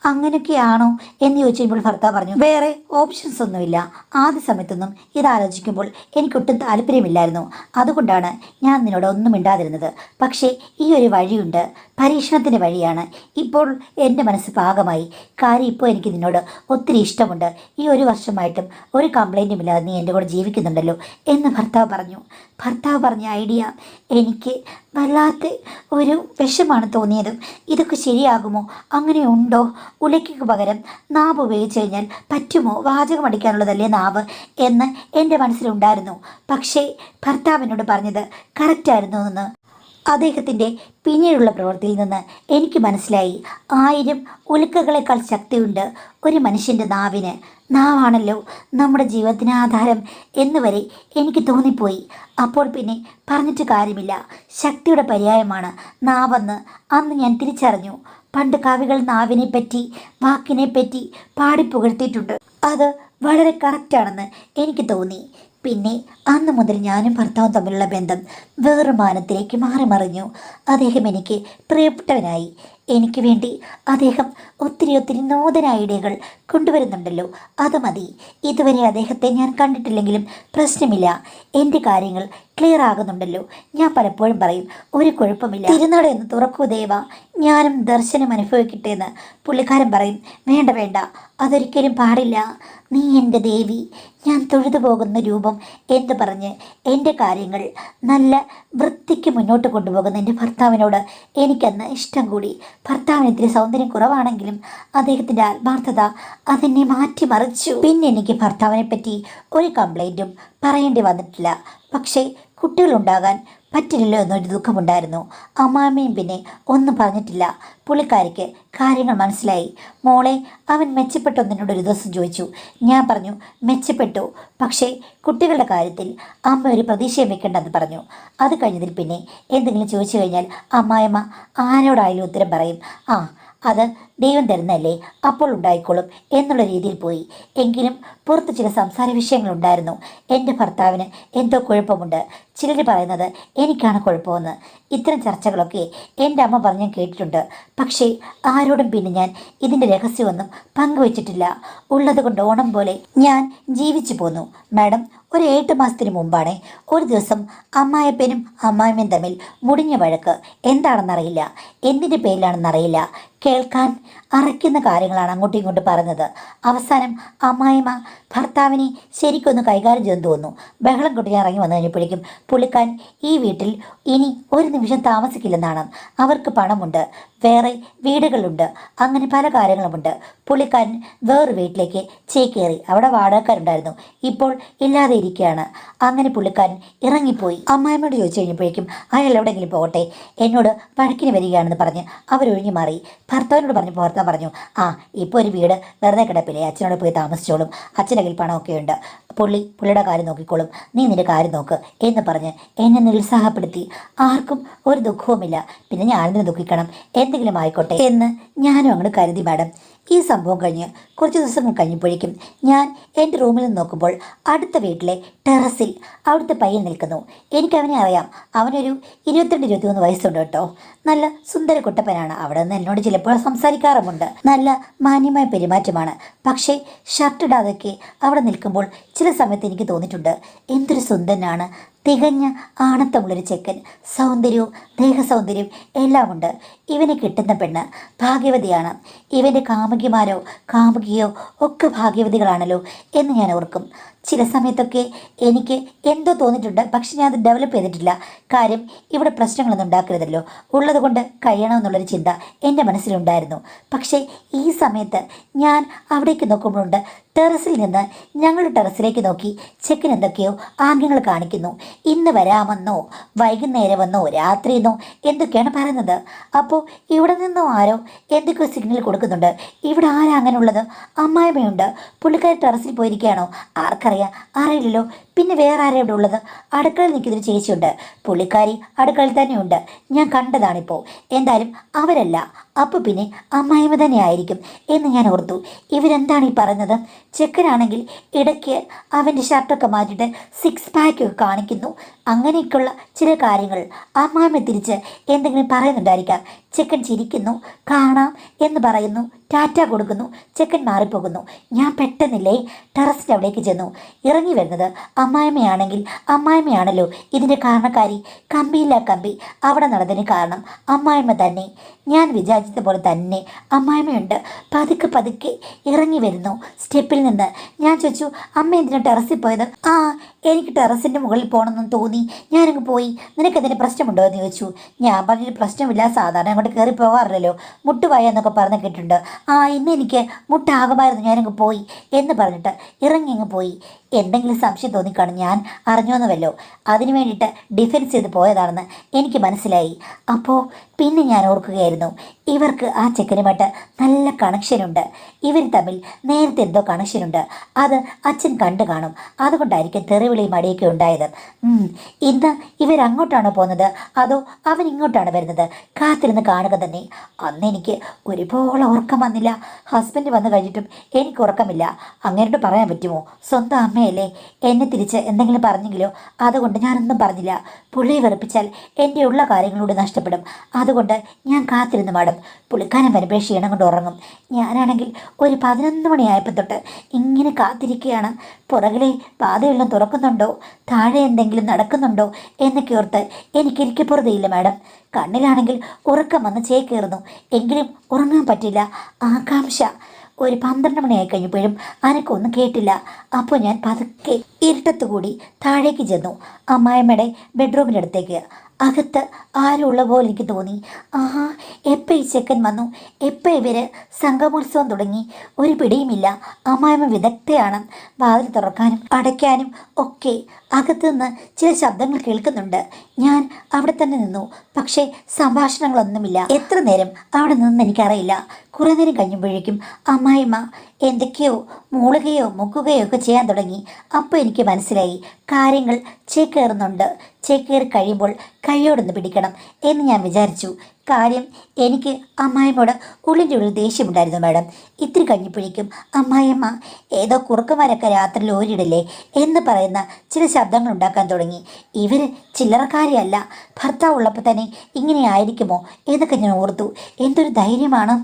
അങ്ങനെയൊക്കെയാണോ എന്ന് ചോദിച്ചപ്പോൾ ഭർത്താവ് പറഞ്ഞു, വേറെ ഓപ്ഷൻസ് ഒന്നുമില്ല. ആദ്യ സമയത്തൊന്നും ഇതാലോചിക്കുമ്പോൾ എനിക്കൊട്ടും താല്പര്യമില്ലായിരുന്നു. അതുകൊണ്ടാണ് ഞാൻ നിന്നോട് ഒന്നും മിണ്ടാതിരുന്നത്. പക്ഷേ ഈ ഒരു വഴിയുണ്ട്, പരീക്ഷണത്തിൻ്റെ വഴിയാണ്. ഇപ്പോൾ എൻ്റെ മനസ്സ് പാകമായി. കാര്യം ഇപ്പോൾ എനിക്ക് നിന്നോട് ഒത്തിരി ഇഷ്ടമുണ്ട്. ഈ ഒരു വർഷമായിട്ടും ഒരു കംപ്ലൈൻറ്റും ഇല്ലാതെ നീ എൻ്റെ കൂടെ ജീവിക്കുന്നുണ്ടല്ലോ എന്ന് ഭർത്താവ് പറഞ്ഞു. ഭർത്താവ് പറഞ്ഞ ഐഡിയ എനിക്ക് വല്ലാത്ത ഒരു വിഷമാണ് തോന്നിയത്. ഇതൊക്കെ ശരിയാകുമോ? അങ്ങനെ ഉണ്ടോ? ഉലയ്ക്ക് പകരം നാവ് ഉപയോഗിച്ച് കഴിഞ്ഞാൽ പറ്റുമോ? വാചകം അടിക്കാനുള്ളതല്ലേ നാവ് എന്ന് എൻ്റെ മനസ്സിലുണ്ടായിരുന്നു. പക്ഷേ ഭർത്താവിനോട് പറഞ്ഞത് കറക്റ്റായിരുന്നു എന്ന് അദ്ദേഹത്തിൻ്റെ പിന്നീടുള്ള പ്രവൃത്തിയിൽ നിന്ന് എനിക്ക് മനസ്സിലായി. 1000 ഉൽക്കകളെക്കാൾ ശക്തിയുണ്ട് ഒരു മനുഷ്യൻ്റെ നാവിന്. നാവാണല്ലോ നമ്മുടെ ജീവിതത്തിന് ആധാരം എന്ന് വരെ എനിക്ക് തോന്നിപ്പോയി. അപ്പോൾ പിന്നെ പറഞ്ഞിട്ട് കാര്യമില്ല, ശക്തിയുടെ പര്യായമാണ് നാവെന്ന് അന്ന് ഞാൻ തിരിച്ചറിഞ്ഞു. പണ്ട് കവികൾ നാവിനെ പറ്റി, വാക്കിനെ പറ്റി പാടിപ്പുകഴ്ത്തിയിട്ടുണ്ട്. അത് വളരെ കറക്റ്റാണെന്ന് എനിക്ക് തോന്നി. പിന്നെ അന്ന് മുതൽ ഞാനും ഭർത്താവും തമ്മിലുള്ള ബന്ധം വേറൊരു മാനത്തിലേക്ക് മാറി മറിഞ്ഞു. അദ്ദേഹം എനിക്ക് പ്രിയപ്പെട്ടവനായി. എനിക്ക് വേണ്ടി അദ്ദേഹം ഒത്തിരി നൂതന ഐഡിയകൾ കൊണ്ടുവരുന്നുണ്ടല്ലോ, അത് മതി. ഇതുവരെ അദ്ദേഹത്തെ ഞാൻ കണ്ടിട്ടില്ലെങ്കിലും പ്രശ്നമില്ല. എൻ്റെ കാര്യങ്ങൾ ക്ലിയർ ആകുന്നുണ്ടല്ലോ. ഞാൻ പലപ്പോഴും പറയും, ഒരു കുഴപ്പമില്ല, തിരുനാട് എന്ന് തുറക്കൂ ദേവ, ഞാനും ദർശനം അനുഭവിക്കട്ടെ എന്ന്. പുള്ളിക്കാരൻ പറയും, വേണ്ട വേണ്ട, അതൊരിക്കലും പാടില്ല. നീ എൻ്റെ ദേവി, ഞാൻ തൊഴുതു പോകുന്ന രൂപം എന്ന് പറഞ്ഞ് എൻ്റെ കാര്യങ്ങൾ നല്ല വൃത്തിക്ക് മുന്നോട്ട് കൊണ്ടുപോകുന്ന എൻ്റെ ഭർത്താവിനോട് എനിക്കന്ന് ഇഷ്ടം കൂടി. ഭർത്താവിന് ഇത്തിരി സൗന്ദര്യം കുറവാണെങ്കിലും അദ്ദേഹത്തിൻ്റെ ആത്മാർത്ഥത അതെന്നെ മാറ്റിമറിച്ചു. പിന്നെ എനിക്ക് ഭർത്താവിനെ പറ്റി ഒരു കംപ്ലൈൻറ്റും പറയേണ്ടി വന്നിട്ടില്ല. പക്ഷേ കുട്ടികളുണ്ടാകാൻ പറ്റില്ലല്ലോ എന്നൊരു ദുഃഖമുണ്ടായിരുന്നു. അമ്മാമ്മയും പിന്നെ ഒന്നും പറഞ്ഞിട്ടില്ല. പുള്ളിക്കാരിക്ക് കാര്യങ്ങൾ മനസ്സിലായി. മോളെ, അവൻ മെച്ചപ്പെട്ടൊന്നിനോട് ഒരു ദിവസം ചോദിച്ചു. ഞാൻ പറഞ്ഞു, മെച്ചപ്പെട്ടു, പക്ഷേ കുട്ടികളുടെ കാര്യത്തിൽ അമ്മ ഒരു പ്രതീക്ഷയും വെക്കേണ്ടെന്ന് പറഞ്ഞു. അത് കഴിഞ്ഞതിൽ പിന്നെ എന്തെങ്കിലും ചോദിച്ചു കഴിഞ്ഞാൽ അമ്മായിമ്മ ആരോടായാലും ഉത്തരം പറയും, ആ അത് ദൈവം തരുന്നല്ലേ, അപ്പോൾ ഉണ്ടായിക്കോളും എന്നുള്ള രീതിയിൽ പോയി. എങ്കിലും പുറത്ത് ചില സംസാര വിഷയങ്ങളുണ്ടായിരുന്നു. എൻ്റെ ഭർത്താവിന് എന്തോ കുഴപ്പമുണ്ട്, ചിലർ പറയുന്നത് എനിക്കാണ് കുഴപ്പമെന്ന്. ഇത്തരം ചർച്ചകളൊക്കെ എൻ്റെ അമ്മ പറഞ്ഞ് കേട്ടിട്ടുണ്ട്. പക്ഷേ ആരോടും പിന്നെ ഞാൻ ഇതിൻ്റെ രഹസ്യമൊന്നും പങ്കുവച്ചിട്ടില്ല. ഉള്ളതുകൊണ്ട് ഓണം പോലെ ഞാൻ ജീവിച്ചു പോന്നു. മാഡം, ഒരു 8 മാസത്തിന് മുമ്പാണ് ഒരു ദിവസം അമ്മായപ്പനും അമ്മായിമ്മയും തമ്മിൽ മുടിഞ്ഞ വഴക്ക്. എന്താണെന്നറിയില്ല, എന്തിൻ്റെ പേരിലാണെന്നറിയില്ല. കേൾക്കാൻ അറയ്ക്കുന്ന കാര്യങ്ങളാണ് അങ്ങോട്ടും ഇങ്ങോട്ടും പറഞ്ഞത്. അവസാനം അമ്മായിമ്മ ഭർത്താവിനെ ശരിക്കൊന്ന് കൈകാര്യം ചെയ്തെന്ന് തോന്നുന്നു. ബഹളം കൊട്ടി ഇറങ്ങി വന്നു കഴിഞ്ഞപ്പോഴേക്കും പുള്ളിക്കാരൻ ഈ വീട്ടിൽ ഇനി ഒരു നിമിഷം താമസിക്കില്ലെന്നാണ്. അവർക്ക് പണമുണ്ട്, വേറെ വീടുകളുണ്ട്, അങ്ങനെ പല കാര്യങ്ങളുമുണ്ട്. പുള്ളിക്കാരൻ വേറൊരു വീട്ടിലേക്ക് ചേക്കേറി. അവിടെ വാടകക്കാരുണ്ടായിരുന്നു, ഇപ്പോൾ ഇല്ലാതെ ഇരിക്കുകയാണ്. അങ്ങനെ പുള്ളിക്കാരൻ ഇറങ്ങിപ്പോയി. അമ്മായിമ്മയോട് ചോദിച്ചു കഴിഞ്ഞപ്പോഴേക്കും അയാൾ എവിടെയെങ്കിലും പോകട്ടെ, എന്നോട് വഴക്കിന് വരികയാണെന്ന് പറഞ്ഞ് അവരൊഴിഞ്ഞു മാറി. ഭർത്താവിനോട് പറഞ്ഞു, ഭർത്താവ് പറഞ്ഞു, ആ ഇപ്പോൾ ഒരു വീട് വെറുതെ കിടപ്പില്ലേ, അച്ഛനോട് പോയി താമസിച്ചോളും, അച്ഛൻ്റെ കയ്യിൽ പണമൊക്കെ ഉണ്ട്, പുള്ളിയുടെ കാര്യം നോക്കിക്കോളും, നീ നിന്റെ കാര്യം നോക്ക് എന്ന് പറഞ്ഞ് എന്നെ നിരുത്സാഹപ്പെടുത്തി. ആർക്കും ഒരു ദുഃഖവുമില്ല, പിന്നെ ഞാനെന്തിനു ദുഃഖിക്കണം, എന്തെങ്കിലും ആയിക്കോട്ടെ എന്ന് ഞാനും അങ്ങോട്ട് കരുതി. മാഡം, ഈ സംഭവം കഴിഞ്ഞ് കുറച്ച് ദിവസങ്ങൾ കഴിഞ്ഞപ്പോഴേക്കും ഞാൻ എൻ്റെ റൂമിൽ നിന്ന് നോക്കുമ്പോൾ അടുത്ത വീട്ടിലെ ടെറസിൽ അവിടുത്തെ പയ്യൻ നിൽക്കുന്നു. എനിക്കവനെ അറിയാം. അവനൊരു 22-23 വയസ്സുണ്ട് കേട്ടോ. നല്ല സുന്ദര കുട്ടപ്പനാണ്. അവിടെ നിന്ന് എന്നോട് ചിലപ്പോൾ സംസാരിക്കാറുമുണ്ട്. നല്ല മാന്യമായ പെരുമാറ്റമാണ്. പക്ഷേ ഷർട്ട് ഇടാതൊക്കെ അവിടെ നിൽക്കുമ്പോൾ ചില സമയത്ത് എനിക്ക് തോന്നിയിട്ടുണ്ട്, എന്തൊരു സുന്ദരനാണ്, തികഞ്ഞ ആണത്തമുള്ളൊരു ചെക്കൻ, സൗന്ദര്യവും ദേഹസൗന്ദര്യവും എല്ലാമുണ്ട്. ഇവന് കിട്ടുന്ന പെണ്ണ് ഭാഗ്യവതിയാണ്. ഇവൻ്റെ കാമുകിമാരോ കാമുകിയോ ഒക്കെ ഭാഗ്യവതികളാണല്ലോ എന്ന് ഞാൻ ഓർക്കും. ചില സമയത്തൊക്കെ എനിക്ക് എന്തോ തോന്നിയിട്ടുണ്ട്, പക്ഷെ ഞാൻ അത് ഡെവലപ്പ് ചെയ്തിട്ടില്ല. കാര്യം ഇവിടെ പ്രശ്നങ്ങളൊന്നും ഉണ്ടാക്കരുതല്ലോ, ഉള്ളത് കൊണ്ട് കഴിയണമെന്നുള്ളൊരു ചിന്ത എൻ്റെ മനസ്സിലുണ്ടായിരുന്നു. പക്ഷേ ഈ സമയത്ത് ഞാൻ അവിടേക്ക് നോക്കുമ്പോഴുണ്ട്, ടെറസിൽ നിന്ന് ഞങ്ങളുടെ ടെറസിലേക്ക് നോക്കി ചെക്കൻ എന്തൊക്കെയോ ആംഗ്യങ്ങൾ കാണിക്കുന്നു. ഇന്ന് വരാമെന്നോ വൈകുന്നേരമെന്നോ രാത്രിയെന്നോ എന്തൊക്കെയാണ് പറയുന്നത്. അപ്പോൾ ഇവിടെ നിന്നോ ആരോ എന്തൊക്കെയോ സിഗ്നൽ കൊടുക്കുന്നുണ്ട്. ഇവിടെ ആരാ അങ്ങനെയുള്ളത്? അമ്മായിമ്മയുണ്ട്. പുള്ളിക്കാരി ടെറസിൽ പോയിരിക്കുകയാണോ? ആർക്കറിയാം, അറിയില്ലല്ലോ. പിന്നെ വേറെ ആരാ ഇവിടെ ഉള്ളത്? അടുക്കളയിൽ നിൽക്കുന്നൊരു ചേച്ചിയുണ്ട്. പുള്ളിക്കാരി അടുക്കളയിൽ തന്നെയുണ്ട്, ഞാൻ കണ്ടതാണിപ്പോൾ. എന്തായാലും അവരല്ല, അപ്പോൾ പിന്നെ അമ്മായിമ്മ തന്നെ ആയിരിക്കും എന്ന് ഞാൻ ഓർത്തു. ഇവരെന്താണ് ഈ പറയുന്നത്? ചെക്കനാണെങ്കിൽ ഇടയ്ക്ക് അവൻ്റെ ഷർട്ടൊക്കെ മാറ്റിയിട്ട് 6 പാക്ക് കാണിക്കുന്നു. അങ്ങനെയൊക്കെയുള്ള ചില കാര്യങ്ങൾ അമ്മായിമ്മ തിരിച്ച് എന്തെങ്കിലും പറയുന്നുണ്ടായിരിക്കാം. ചെക്കൻ ചിരിക്കുന്നു, കാണാം എന്ന് പറയുന്നു, ടാറ്റ കൊടുക്കുന്നു, ചെക്കൻ മാറിപ്പോകുന്നു. ഞാൻ പെട്ടെന്നില്ലേ ടെറസിൻ്റെ അവിടേക്ക് ചെന്നു. ഇറങ്ങി വരുന്നത് അമ്മായിമ്മയാണെങ്കിൽ അമ്മായിമ്മയാണല്ലോ ഇതിൻ്റെ കാരണക്കാരി. കമ്പിയില്ല കമ്പി, അവിടെ നടന്നതിന് കാരണം അമ്മായിമ്മ തന്നെ. ഞാൻ വിചാരിച്ചത് പോലെ തന്നെ അമ്മായിമ്മയുണ്ട്. പതുക്കെ പതുക്കെ ഇറങ്ങി വരുന്നു സ്റ്റെപ്പിൽ നിന്ന്. ഞാൻ ചോദിച്ചു, അമ്മ എന്തിനാ ടെറസിൽ പോയത്? ആ, എനിക്ക് ടെറസിൻ്റെ മുകളിൽ പോകണമെന്ന് തോന്നി, ഞാനങ്ങ് പോയി. നിനക്കെന്തിന് പ്രശ്നമുണ്ടോ എന്ന് ചോദിച്ചു. ഞാൻ പറഞ്ഞൊരു പ്രശ്നമില്ല, സാധാരണ അങ്ങോട്ട് കയറി പോകാറില്ലല്ലോ, മുട്ടുവായ എന്നൊക്കെ പറഞ്ഞ് കേട്ടിട്ടുണ്ട്. ആ, ഇന്ന് എനിക്ക് മുട്ടാകുമായിരുന്നു, ഞാനങ്ങ് പോയി എന്ന് പറഞ്ഞിട്ട് ഇറങ്ങി അങ്ങ് പോയി. എന്തെങ്കിലും സംശയം തോന്നിക്കാണും, ഞാൻ അറിഞ്ഞോന്നുമല്ലോ, അതിനു വേണ്ടിയിട്ട് ഡിഫെൻസ് ചെയ്ത് പോയതാണെന്ന് എനിക്ക് മനസ്സിലായി. അപ്പോൾ പിന്നെ ഞാൻ ഓർക്കുകയായിരുന്നു, ഇവർക്ക് ആ ചെക്കനുമായിട്ട് നല്ല കണക്ഷനുണ്ട്. ഇവർ തമ്മിൽ നേരത്തെ എന്തോ കണക്ഷനുണ്ട്. അത് അച്ഛൻ കണ്ടു കാണും, അതുകൊണ്ടായിരിക്കും തെറിവിളിയും മടിയൊക്കെ ഉണ്ടായത്. ഇന്ന് ഇവരങ്ങോട്ടാണോ പോകുന്നത് അതോ അവൻ ഇങ്ങോട്ടാണ് വരുന്നത്? കാത്തിരുന്ന് കാണുക തന്നെ. അന്ന് എനിക്ക് ഒരുപോലെ ഉറക്കം വന്നില്ല. ഹസ്ബൻഡ് വന്നു കഴിഞ്ഞിട്ടും എനിക്ക് ഉറക്കമില്ല. അങ്ങനോട് പറയാൻ പറ്റുമോ? സ്വന്തം അമ്മ അമ്മയല്ലേ എന്നെ തിരിച്ച് എന്തെങ്കിലും പറഞ്ഞെങ്കിലോ, അതുകൊണ്ട് ഞാനൊന്നും പറഞ്ഞില്ല. പുള്ളിയെ വെറുപ്പിച്ചാൽ എൻ്റെ ഉള്ള കാര്യങ്ങളൂടെ നഷ്ടപ്പെടും. അതുകൊണ്ട് ഞാൻ കാത്തിരുന്നു മാഡം. പുള്ളിക്കാരൻ വരുമ്പോഴേ ക്ഷീണം കൊണ്ട് ഉറങ്ങും. ഞാനാണെങ്കിൽ ഒരു 11 മണിയായപ്പോൾ തൊട്ട് ഇങ്ങനെ കാത്തിരിക്കുകയാണ്. പുറകിലെ പാതയെല്ലാം തുറക്കുന്നുണ്ടോ, താഴെ എന്തെങ്കിലും നടക്കുന്നുണ്ടോ എന്നൊക്കെ ഓർത്ത് എനിക്കിരിക്കപ്പുറതയില്ല മാഡം. കണ്ണിലാണെങ്കിൽ ഉറക്കം വന്ന് ചേക്കേറുന്നു, എങ്കിലും ഉറങ്ങാൻ പറ്റില്ല. ആകാംക്ഷ. ഒരു 12 മണിയായി കഴിഞ്ഞപ്പോഴും അനക്കൊന്നും കേട്ടില്ല. അപ്പോൾ ഞാൻ പതുക്കെ ഇരുട്ടത്തുകൂടി താഴേക്ക് ചെന്നു, അമ്മായിമ്മയുടെ ബെഡ്റൂമിൻ്റെ അടുത്തേക്ക്. അകത്ത് ആരും ഉള്ള പോലെ എനിക്ക് തോന്നി. ആഹാ, എപ്പോൾ ഈ ചെക്കൻ വന്നു, എപ്പോൾ ഇവർ സംഗമോത്സവം തുടങ്ങി, ഒരു പിടിയുമില്ല. അമ്മായിമ്മ വിദഗ്ധയാണ് വാതിൽ തുറക്കാനും അടയ്ക്കാനും ഒക്കെ. അകത്തുനിന്ന് ചില ശബ്ദങ്ങൾ കേൾക്കുന്നുണ്ട്. ഞാൻ അവിടെ തന്നെ നിന്നു, പക്ഷേ സംഭാഷണങ്ങളൊന്നുമില്ല. എത്ര നേരം അവിടെ നിന്ന് എനിക്കറിയില്ല. കുറേ നേരം കഴിയുമ്പോഴേക്കും അമ്മായിമ്മ എന്തൊക്കെയോ മൂളുകയോ മുക്കുകയോ ഒക്കെ ചെയ്യാൻ തുടങ്ങി. അപ്പോൾ എനിക്ക് മനസ്സിലായി കാര്യങ്ങൾ ചേക്കേറുന്നുണ്ട്. ചേക്കേറി കഴിയുമ്പോൾ കൈയോടൊന്ന് പിടിക്കണം എന്ന് ഞാൻ വിചാരിച്ചു. കാര്യം എനിക്ക് അമ്മായിമ്മോട് ഉള്ളിൻ്റെ ഉള്ളിൽ ദേഷ്യമുണ്ടായിരുന്നു മാഡം. ഇത്തിരി കഴിഞ്ഞപ്പോഴേക്കും അമ്മായിയമ്മ ഏതോ കുറുക്കന്മാരൊക്കെ രാത്രിയിൽ ഓരിടില്ലേ എന്ന് പറയുന്ന ചില ശബ്ദങ്ങൾ ഉണ്ടാക്കാൻ തുടങ്ങി. ഇവർ ചില്ലറക്കാരെയല്ല. ഭർത്താവ് ഉള്ളപ്പോൾ തന്നെ ഇങ്ങനെ ആയിരിക്കുമോ എന്നൊക്കെ ഞാൻ ഓർത്തു. എന്തൊരു ധൈര്യമാണ്.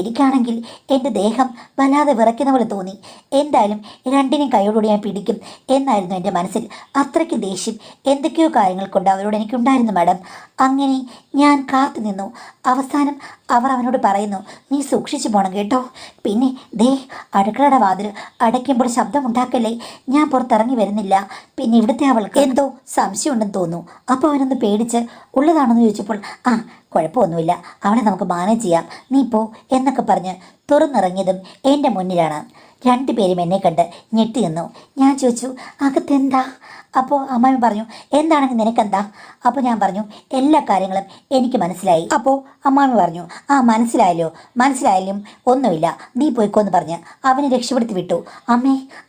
എനിക്കാണെങ്കിൽ എൻ്റെ ദേഹം വല്ലാതെ വിറയ്ക്കുന്ന പോലെ തോന്നി. എന്തായാലും രണ്ടിനെയും കൈയോടുകൂടി ഞാൻ പിടിക്കും എന്നായിരുന്നു എൻ്റെ മനസ്സിൽ. അത്രയ്ക്ക് ദേഷ്യം എന്തൊക്കെയോ കാര്യങ്ങൾ കൊണ്ട് അവരോട് എനിക്കുണ്ടായിരുന്നു മാഡം. അങ്ങനെ ഞാൻ കാത്തു നിന്നു. അവസാനം അവർ അവനോട് പറയുന്നു, നീ സൂക്ഷിച്ചു പോണം കേട്ടോ. പിന്നെ ദേ അടുക്കളയുടെ വാതിൽ അടയ്ക്കുമ്പോൾ ശബ്ദമുണ്ടാക്കല്ലേ. ഞാൻ പുറത്തിറങ്ങി വരുന്നില്ല. പിന്നെ ഇവിടുത്തെ അവൾക്ക് എന്തോ സംശയമുണ്ടെന്ന് തോന്നുന്നു. അപ്പോൾ അവനൊന്ന് പേടിച്ച് ഉള്ളതാണെന്ന് ചോദിച്ചപ്പോൾ ആ കുഴപ്പമൊന്നുമില്ല, അവളെ നമുക്ക് മാനേജ് ചെയ്യാം, നീ പോ എന്നൊക്കെ പറഞ്ഞ് തുറന്നിറങ്ങിയതും എൻ്റെ മുന്നിലാണ്. രണ്ടുപേരും എന്നെ കണ്ട് ഞെട്ടി നിന്നു. ഞാൻ ചോദിച്ചു, അകത്തെന്താ? അപ്പോൾ അമ്മാമ പറഞ്ഞു, എന്താണെങ്കിൽ നിനക്കെന്താ? അപ്പോൾ ഞാൻ പറഞ്ഞു, എല്ലാ കാര്യങ്ങളും എനിക്ക് മനസ്സിലായി. അപ്പോൾ അമ്മാമ പറഞ്ഞു, ആ മനസ്സിലായാലും ഒന്നുമില്ല, നീ പോയിക്കോന്ന് പറഞ്ഞ് അവനെ രക്ഷപ്പെടുത്തി വിട്ടു.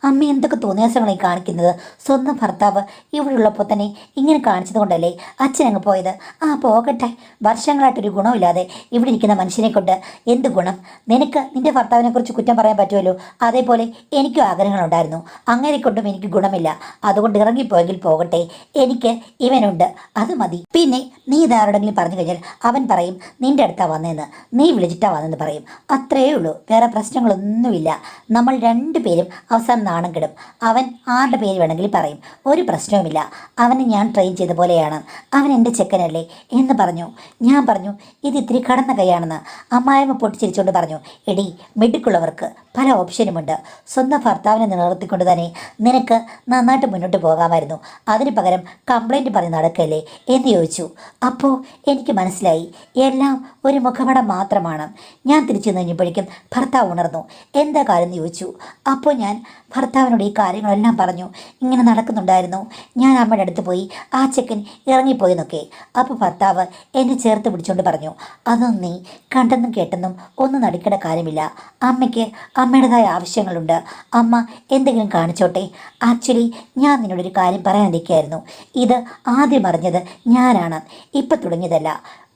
അമ്മ എന്തൊക്കെ തോന്നിയാസങ്ങളായി കാണിക്കുന്നത്? സ്വന്തം ഭർത്താവ് ഇവിടെ ഉള്ളപ്പോൾ തന്നെ ഇങ്ങനെ കാണിച്ചത് കൊണ്ടല്ലേ അച്ഛനങ്ങ് പോയത്? ആ പോകട്ടെ, വർഷങ്ങളായിട്ടൊരു ഗുണമില്ലാതെ ഇവിടെ ഇരിക്കുന്ന മനുഷ്യനെ കൊണ്ട് എന്ത് ഗുണം? നിനക്ക് നിന്റെ ഭർത്താവിനെ കുറിച്ച് കുറ്റം പറയാൻ പറ്റുമല്ലോ, അതേപോലെ എനിക്കും ആഗ്രഹങ്ങളുണ്ടായിരുന്നു. അങ്ങനെ കൊണ്ടും എനിക്ക് ഗുണമില്ല. അതുകൊണ്ട് ഇറങ്ങിപ്പോയെങ്കിൽ പോകട്ടെ, എനിക്ക് ഇവനുണ്ട്, അത് മതി. പിന്നെ നീ ഇതാരോടെങ്കിലും പറഞ്ഞു കഴിഞ്ഞാൽ അവൻ പറയും നിന്റെ അടുത്താ വന്നതെന്ന്, നീ വിളിച്ചിട്ടാ വന്നെന്ന് പറയും. അത്രയേ ഉള്ളൂ, വേറെ പ്രശ്നങ്ങളൊന്നുമില്ല. നമ്മൾ രണ്ടുപേരും അവസാനം നാണം കെടും. അവൻ ആരുടെ പേര് വേണമെങ്കിലും പറയും, ഒരു പ്രശ്നവുമില്ല. അവനെ ഞാൻ ട്രെയിൻ ചെയ്ത പോലെയാണ്. അവൻ എൻ്റെ ചെക്കനല്ലേ എന്ന് പറഞ്ഞു. ഞാൻ പറഞ്ഞു, ഇത് ഇത്തിരി കടന്ന കൈയാണെന്ന്. അമ്മായിമ്മ പൊട്ടിച്ചിരിച്ചുകൊണ്ട് പറഞ്ഞു, എടി, മിടുക്കുള്ളവർക്ക് പല ഓപ്ഷനുമുണ്ട്. സ്വന്തം ഭർത്താവിനെ നിലനിർത്തിക്കൊണ്ട് തന്നെ നിനക്ക് നന്നായിട്ട് മുന്നോട്ട് പോകാമായിരുന്നു. അതിന് പകരം കംപ്ലൈൻറ്റ് പറഞ്ഞ് നടക്കല്ലേ എന്ന് ചോദിച്ചു. അപ്പോൾ എനിക്ക് മനസ്സിലായി എല്ലാം ഒരു മുഖപടം മാത്രമാണ്. ഞാൻ തിരിച്ചു കഴിഞ്ഞപ്പോഴേക്കും ഭർത്താവ് ഉണർന്നു. എന്താ കാര്യം എന്ന് ചോദിച്ചു. അപ്പോൾ ഞാൻ ഭർത്താവിനോട് ഈ കാര്യങ്ങളെല്ലാം പറഞ്ഞു. ഇങ്ങനെ നടക്കുന്നുണ്ടായിരുന്നു. ഞാൻ അമ്മയുടെ അടുത്ത് പോയി, ആ ചെക്കൻ ഇറങ്ങിപ്പോയി എന്നൊക്കെ. അപ്പോൾ ഭർത്താവ് എന്നെ ചേർത്ത് പിടിച്ചുകൊണ്ട് പറഞ്ഞു, അതൊന്നും നീ കണ്ടെന്നും കേട്ടെന്നും ഒന്നും നടിക്കേണ്ട കാര്യമില്ല. അമ്മയ്ക്ക് അമ്മയുടേതായ ആവശ്യങ്ങളുണ്ട്. അമ്മ എന്തെങ്കിലും കാണിച്ചോട്ടെ. ആക്ച്വലി ഞാൻ നിന്നോടൊരു കാര്യം പറയാനിരിക്കുകയായിരുന്നു. ഇത് ആദ്യം അറിഞ്ഞത് ഞാനാണ്, ഇപ്പം തുടങ്ങിയതല്ല.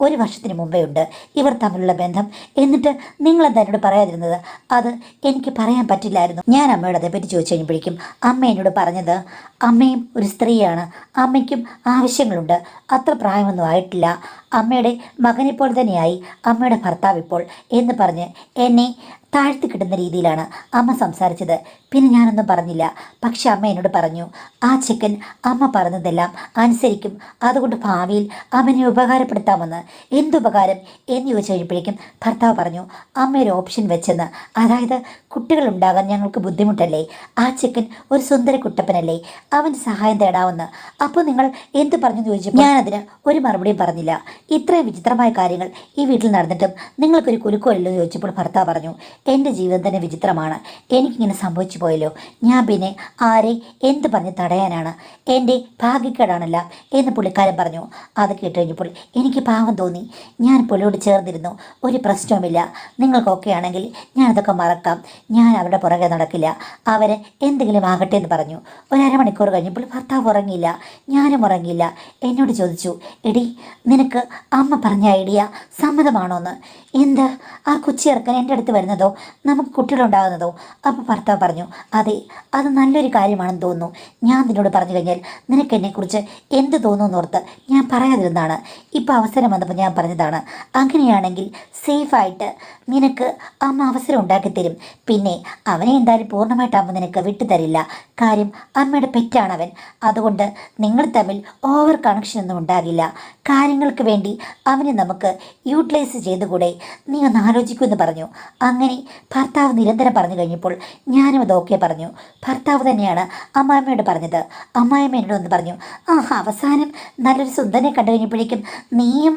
1 വർഷത്തിന് മുമ്പേ ഉണ്ട് ഇവർ തമ്മിലുള്ള ബന്ധം. എന്നിട്ട് നിങ്ങളെന്താ എന്നോട് പറയാതിരുന്നത്? അത് എനിക്ക് പറയാൻ പറ്റില്ലായിരുന്നു. ഞാൻ അമ്മയോട് അതേപ്പറ്റി ചോദിച്ചു കഴിഞ്ഞപ്പോഴേക്കും അമ്മ എന്നോട് പറഞ്ഞത്, അമ്മയും ഒരു സ്ത്രീയാണ്, അമ്മയ്ക്കും ആവശ്യങ്ങളുണ്ട്, അത്ര പ്രായമൊന്നും ആയിട്ടില്ല, അമ്മയുടെ മകനെപ്പോലെ തന്നെയായി അമ്മയുടെ ഭർത്താവ് ഇപ്പോൾ എന്ന് പറഞ്ഞ് എന്നെ താഴ്ത്തി കിട്ടുന്ന രീതിയിലാണ് അമ്മ സംസാരിച്ചത്. പിന്നെ ഞാനൊന്നും പറഞ്ഞില്ല. പക്ഷെ അമ്മ എന്നോട് പറഞ്ഞു, ആ ചെക്കൻ അമ്മ പറഞ്ഞതെല്ലാം അനുസരിക്കും, അതുകൊണ്ട് ഭാവിയിൽ അവനെ ഉപകാരപ്പെടുത്താമെന്ന്. എന്തുപകാരം എന്ന് ചോദിച്ചു കഴിഞ്ഞപ്പോഴേക്കും ഭർത്താവ് പറഞ്ഞു, അമ്മ ഒരു ഓപ്ഷൻ വെച്ചെന്ന്. അതായത് കുട്ടികളുണ്ടാകാൻ ഞങ്ങൾക്ക് ബുദ്ധിമുട്ടല്ലേ, ആ ചെക്കൻ ഒരു സുന്ദര കുട്ടപ്പനല്ലേ, അവൻ്റെ സഹായം തേടാമെന്ന്. അപ്പോൾ നിങ്ങൾ എന്ത് പറഞ്ഞു ചോദിച്ചപ്പോൾ ഞാനതിന് ഒരു മറുപടിയും പറഞ്ഞില്ല. ഇത്രയും വിചിത്രമായ കാര്യങ്ങൾ ഈ വീട്ടിൽ നടന്നിട്ടും നിങ്ങൾക്കൊരു കുലുക്കമില്ലെന്ന് ചോദിച്ചപ്പോൾ ഭർത്താവ് പറഞ്ഞു, എൻ്റെ ജീവിതം തന്നെ വിചിത്രമാണ്, എനിക്കിങ്ങനെ സംഭവിച്ചു പോയല്ലോ. ഞാൻ പിന്നെ ആരെ എന്ത് പറഞ്ഞ് തടയാനാണ്? എൻ്റെ ഭാഗ്യക്കേടാണല്ല എന്ന് പുള്ളിക്കാരൻ പറഞ്ഞു. അത് കേട്ട് കഴിഞ്ഞപ്പോൾ എനിക്ക് പാവം തോന്നി. ഞാൻ പുള്ളിയോട് ചേർന്നിരുന്നു. ഒരു പ്രശ്നവുമില്ല, നിങ്ങൾക്കൊക്കെ ആണെങ്കിൽ ഞാനതൊക്കെ മറക്കാം. ഞാൻ അവരുടെ പുറകെ നടക്കില്ല. അവർ എന്തെങ്കിലും ആകട്ടെ എന്ന് പറഞ്ഞു. ഒരു അരമണിക്കൂർ കഴിഞ്ഞപ്പോൾ ഭർത്താവ് ഉറങ്ങിയില്ല, ഞാനും ഉറങ്ങിയില്ല. എന്നോട് ചോദിച്ചു, എടി നിനക്ക് അമ്മ പറഞ്ഞ ഐഡിയ സമ്മതമാണോ എന്ന്. എന്ത്? ആ കൊച്ചിയിറക്കാൻ എൻ്റെ അടുത്ത് വരുന്നതോ നമുക്ക് കുട്ടികളുണ്ടാകുന്നതോ? അപ്പോൾ ഭർത്താവ് പറഞ്ഞു, അതെ, അത് നല്ലൊരു കാര്യമാണെന്ന് തോന്നുന്നു. ഞാൻ നിന്നോട് പറഞ്ഞു കഴിഞ്ഞാൽ നിനക്ക് എന്നെക്കുറിച്ച് എന്ത് തോന്നുമെന്നോർത്ത് ഞാൻ പറയാതിരുന്നാണ്. ഇപ്പോൾ അവസരം വന്നപ്പോൾ ഞാൻ പറഞ്ഞതാണ്. അങ്ങനെയാണെങ്കിൽ സേഫായിട്ട് നിനക്ക് അമ്മ അവസരം ഉണ്ടാക്കിത്തരും. പിന്നെ അവനെ എന്തായാലും പൂർണ്ണമായിട്ട് അമ്മ നിനക്ക് വിട്ടുതരില്ല. കാര്യം അമ്മയുടെ പെറ്റാണവൻ. അതുകൊണ്ട് നിങ്ങൾ തമ്മിൽ ഓവർ കണക്ഷനൊന്നും ഉണ്ടാകില്ല. കാര്യങ്ങൾക്ക് വേണ്ടി അവനെ നമുക്ക് യൂട്ടിലൈസ് ചെയ്തുകൂടെ? നീ ഒന്ന് ആലോചിക്കുമെന്ന് പറഞ്ഞു. അങ്ങനെ ഭർത്താവ് നിരന്തരം പറഞ്ഞു കഴിഞ്ഞപ്പോൾ ഞാനും അത് ഓക്കെ പറഞ്ഞു. ഭർത്താവ് തന്നെയാണ് അമ്മായിമ്മയോട് പറഞ്ഞത്. അമ്മായിമ്മ എന്നോട് ഒന്ന് പറഞ്ഞു, അവസാനം നല്ലൊരു സുന്ദരനെ കണ്ടു കഴിഞ്ഞപ്പോഴേക്കും നീയും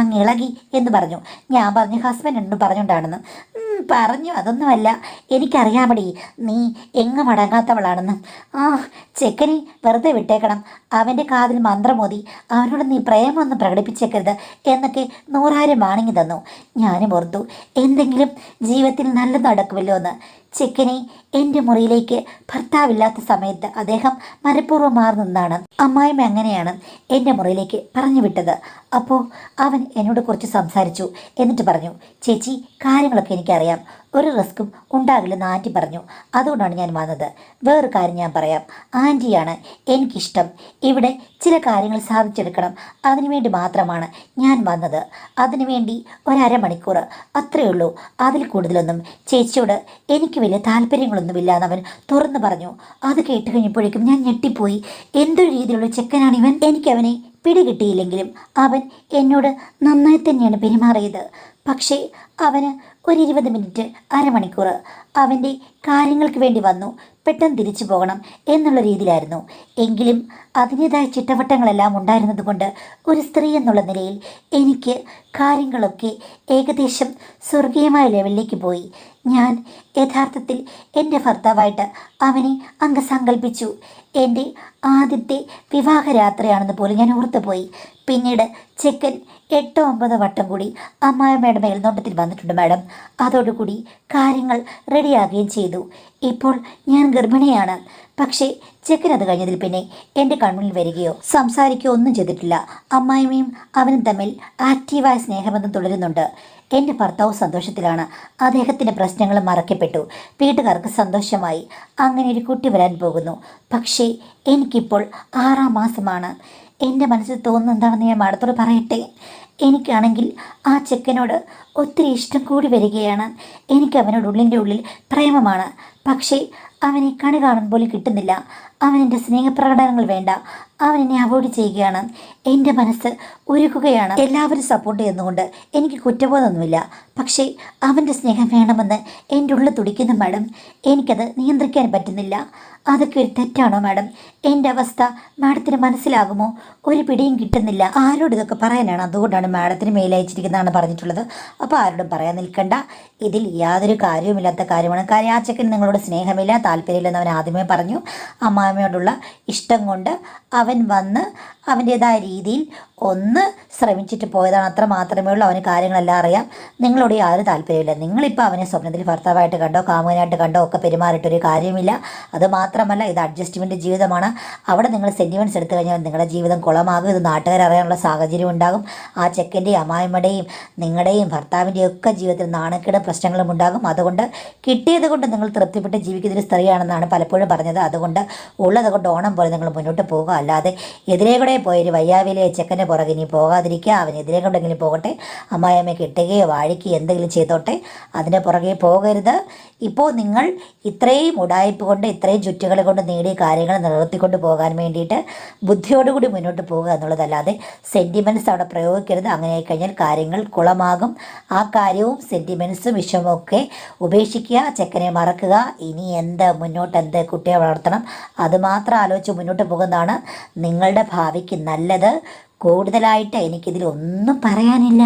അങ്ങ് ഇളകി എന്ന് പറഞ്ഞു. ഞാൻ പറഞ്ഞു, ഹസ്ബൻഡ് എന്നോട് പറഞ്ഞുകൊണ്ടാണെന്ന്. പറഞ്ഞു, അതൊന്നുമല്ല, എനിക്കറിയാമടി നീ എങ്ങും അടങ്ങാത്തവളാണെന്ന്. ചെക്കനെ വെറുതെ വിട്ടേക്കണം. അവൻ്റെ കാതിൽ മന്ത്രമോതി അവനോട് നീ പ്രേമമൊന്നും പ്രകടിപ്പിച്ചേക്കരുത് എന്നൊക്കെ 100,000 വാണിങ്ങി തന്നു. ഞാനും ഓർത്തു എന്തെങ്കിലും ജീവിതത്തിൽ നല്ലത് നടക്കുമല്ലോ എന്ന്. ചെക്കനെ എൻ്റെ മുറിയിലേക്ക് ഭർത്താവില്ലാത്ത സമയത്ത് അദ്ദേഹം മനഃപൂർവ്വം മാറി നിന്നാണ് അമ്മായിമ്മ അങ്ങനെയാണ് എൻ്റെ മുറിയിലേക്ക് പറഞ്ഞു വിട്ടത്. അപ്പോൾ അവൻ എന്നോട് കുറച്ച് സംസാരിച്ചു. എന്നിട്ട് പറഞ്ഞു, ചേച്ചി കാര്യങ്ങളൊക്കെ എനിക്കറിയാം, ഒരു റിസ്ക്കും ഉണ്ടാകില്ലെന്ന് ആൻറ്റി പറഞ്ഞു. അതുകൊണ്ടാണ് ഞാൻ വന്നത്. വേറൊരു കാര്യം ഞാൻ പറയാം, ആൻറ്റിയാണ് എനിക്കിഷ്ടം. ഇവിടെ ചില കാര്യങ്ങൾ സാധിച്ചെടുക്കണം, അതിനുവേണ്ടി മാത്രമാണ് ഞാൻ വന്നത്. അതിനുവേണ്ടി 1/2 മണിക്കൂർ അത്രയേ ഉള്ളൂ, അതിൽ കൂടുതലൊന്നും ചേച്ചിയോട് എനിക്ക് വലിയ താല്പര്യങ്ങളൊന്നുമില്ല എന്നവൻ തുറന്നു പറഞ്ഞു. അത് കേട്ട് കഴിഞ്ഞപ്പോഴേക്കും ഞാൻ ഞെട്ടിപ്പോയി. എന്തൊരു രീതിയിലുള്ള ചെക്കനാണിവൻ. എനിക്കവനെ പിടികിട്ടിയില്ലെങ്കിലും അവൻ എന്നോട് നന്നായി തന്നെയാണ് പെരുമാറിയത്. പക്ഷേ അവന് ഒരു 20 മിനിറ്റ് 1/2 മണിക്കൂർ അവൻ്റെ കാര്യങ്ങൾക്ക് വേണ്ടി വന്നു. പെട്ടെന്ന് തിരിച്ചു പോകണം എന്നുള്ള രീതിയിലായിരുന്നു. എങ്കിലും അതിൻ്റേതായ ചിട്ടവട്ടങ്ങളെല്ലാം ഉണ്ടായിരുന്നത് കൊണ്ട് ഒരു സ്ത്രീ എന്നുള്ള നിലയിൽ എനിക്ക് കാര്യങ്ങളൊക്കെ ഏകദേശം സ്വർഗീയമായ ലെവലിലേക്ക് പോയി. ഞാൻ യഥാർത്ഥത്തിൽ എൻ്റെ ഭർത്താവായിട്ട് അവനെ അങ്ങ് സങ്കല്പിച്ചു. എൻ്റെ ആദ്യത്തെ വിവാഹരാത്രിയാണെന്ന് പോലും ഞാൻ ഓർത്തുപോയി. പിന്നീട് ചെക്കൻ 8-9 വട്ടം കൂടി അമ്മായിമ്മയുടെ മേൽനോട്ടത്തിൽ വന്നിട്ടുണ്ട് മാഡം. അതോടുകൂടി കാര്യങ്ങൾ റെഡിയാകുകയും ചെയ്തു. ഇപ്പോൾ ഞാൻ ഗർഭിണിയാണ്. പക്ഷേ ചെക്കൻ അത് കഴിഞ്ഞതിൽ പിന്നെ എൻ്റെ കൺമുന്നിൽ വരികയോ സംസാരിക്കുകയോ ഒന്നും ചെയ്തിട്ടില്ല. അമ്മായിമ്മയും അവനും തമ്മിൽ ആക്റ്റീവായ സ്നേഹബന്ധം തുടരുന്നുണ്ട്. എൻ്റെ ഭർത്താവ് സന്തോഷത്തിലാണ്. അദ്ദേഹത്തിൻ്റെ പ്രശ്നങ്ങൾ മറക്കപ്പെട്ടു. വീട്ടുകാർക്ക് സന്തോഷമായി. അങ്ങനെ ഒരു കുട്ടി വരാൻ പോകുന്നു. പക്ഷേ എനിക്കിപ്പോൾ 6-ാം മാസമാണ്. എൻ്റെ മനസ്സിൽ തോന്നുന്നത് എന്താണെന്ന് ഞാൻ മാഡത്തോട് പറയട്ടെ. എനിക്കാണെങ്കിൽ ആ ചെക്കനോട് ഒത്തിരി ഇഷ്ടം കൂടി വരികയാണ്. എനിക്ക് അവനോട് ഉള്ളിൻ്റെ ഉള്ളിൽ പ്രേമമാണ്. പക്ഷേ അവനെ കണി കാണാൻ പോലും കിട്ടുന്നില്ല. അവനെൻ്റെ സ്നേഹപ്രകടനങ്ങൾ വേണ്ട, അവൻ എന്നെ അവോയ്ഡ് ചെയ്യുകയാണ്. എൻ്റെ മനസ്സ് ഉരുകുകയാണ്. എല്ലാവരും സപ്പോർട്ട് ചെയ്യുന്നതുകൊണ്ട് എനിക്ക് കുറ്റബോധമൊന്നുമില്ല. പക്ഷേ അവൻ്റെ സ്നേഹം വേണമെന്ന് എൻ്റെ ഉള്ളിൽ തുടിക്കുന്നു മാഡം. എനിക്കത് നിയന്ത്രിക്കാൻ പറ്റുന്നില്ല. അതൊക്കെ ഒരു തെറ്റാണോ മാഡം? എൻ്റെ അവസ്ഥ മാഡത്തിന് മനസ്സിലാകുമോ? ഒരു പിടിയും കിട്ടുന്നില്ല. ആരോട് ഇതൊക്കെ പറയാനാണ്? അതുകൊണ്ടാണ് മാഡത്തിന് മെയിൽ അയച്ചിരിക്കുന്നതാണ് പറഞ്ഞിട്ടുള്ളത്. അപ്പോൾ ആരോടും പറയാൻ നിൽക്കണ്ട. ഇതിൽ യാതൊരു കാര്യവുമില്ലാത്ത കാര്യമാണ്. കാര്യം ആ ചെക്കൻ നിങ്ങളോട് സ്നേഹമില്ല, താല്പര്യമില്ലെന്ന് അവൻ ആദ്യമേ പറഞ്ഞു. അമ്മാമ്മയോടുള്ള ഇഷ്ടം കൊണ്ട് അവൻ വന്ന് അവൻ്റേതായ രീതിയിൽ ഒന്ന് ശ്രമിച്ചിട്ട് പോയതാണ്. അത്ര മാത്രമേ ഉള്ളൂ. അവന് കാര്യങ്ങളെല്ലാം അറിയാം. നിങ്ങളോട് യാതൊരു താല്പര്യമില്ല. നിങ്ങളിപ്പോൾ അവനെ സ്വപ്നത്തിൽ ഭർത്താവായിട്ട് കണ്ടോ കാമുകനായിട്ട് കണ്ടോ ഒക്കെ പെരുമാറിയിട്ടൊരു കാര്യമില്ല. അതുമാത്രമല്ല, ഇത് അഡ്ജസ്റ്റ്മെൻറ്റ് ജീവിതമാണ്. അവിടെ നിങ്ങൾ സെൻറ്റിമെൻറ്റ്സ് എടുത്തു കഴിഞ്ഞാൽ നിങ്ങളുടെ ജീവിതം കുളമാകും. ഇത് നാട്ടുകാരറിയാനുള്ള സാഹചര്യം ഉണ്ടാകും. ആ ചെക്കൻ്റെയും അമ്മായിമ്മയുടെയും നിങ്ങളുടെയും ഭർത്താവിൻ്റെയും ഒക്കെ ജീവിതത്തിൽ നാണക്കേടും പ്രശ്നങ്ങളും ഉണ്ടാകും. അതുകൊണ്ട് കിട്ടിയത് കൊണ്ട് നിങ്ങൾ തൃപ്തിപ്പെട്ട് ജീവിക്കുന്നൊരു സ്ത്രീയാണെന്നാണ് പലപ്പോഴും പറഞ്ഞത്. അതുകൊണ്ട് ഉള്ളത് കൊണ്ട് ഓണം പോലെ നിങ്ങൾ മുന്നോട്ട് പോകുക. അല്ലാതെ എതിരെ കൂടെ പോയൊരു വയ്യാവിലെ ചെക്കൻ്റെ പുറകെ ഇനി പോകാതിരിക്കുക. അവനെതിരെ കൊണ്ടെങ്കിലും പോകട്ടെ. അമ്മായിയമ്മയെ കെട്ടുകയോ വാഴിക്കുകയോ എന്തെങ്കിലും ചെയ്തോട്ടെ. അതിൻ്റെ പുറകെ പോകരുത്. ഇപ്പോൾ നിങ്ങൾ ഇത്രയും ഉടായ്പ കൊണ്ട് ഇത്രയും ചുറ്റുകളെ കൊണ്ട് നേടിയ കാര്യങ്ങൾ നിലനിർത്തിക്കൊണ്ട് പോകാൻ വേണ്ടിയിട്ട് ബുദ്ധിയോടുകൂടി മുന്നോട്ട് പോകുക എന്നുള്ളതല്ലാതെ സെൻറ്റിമെൻറ്റ്സ് അവിടെ പ്രയോഗിക്കരുത്. അങ്ങനെ ആയിക്കഴിഞ്ഞാൽ കാര്യങ്ങൾ കുളമാകും. ആ കാര്യവും സെൻറ്റിമെൻറ്റ്സും വിഷമമൊക്കെ ഉപേക്ഷിക്കുക. ചെക്കനെ മറക്കുക. ഇനി മുന്നോട്ട് കുട്ടിയെ വളർത്തണം, അതുമാത്രം ആലോചിച്ച് മുന്നോട്ട് പോകുന്നതാണ് നിങ്ങളുടെ ഭാവിക്ക് നല്ലത്. കൂടുതലായിട്ട് എനിക്കിതിലൊന്നും പറയാനില്ല.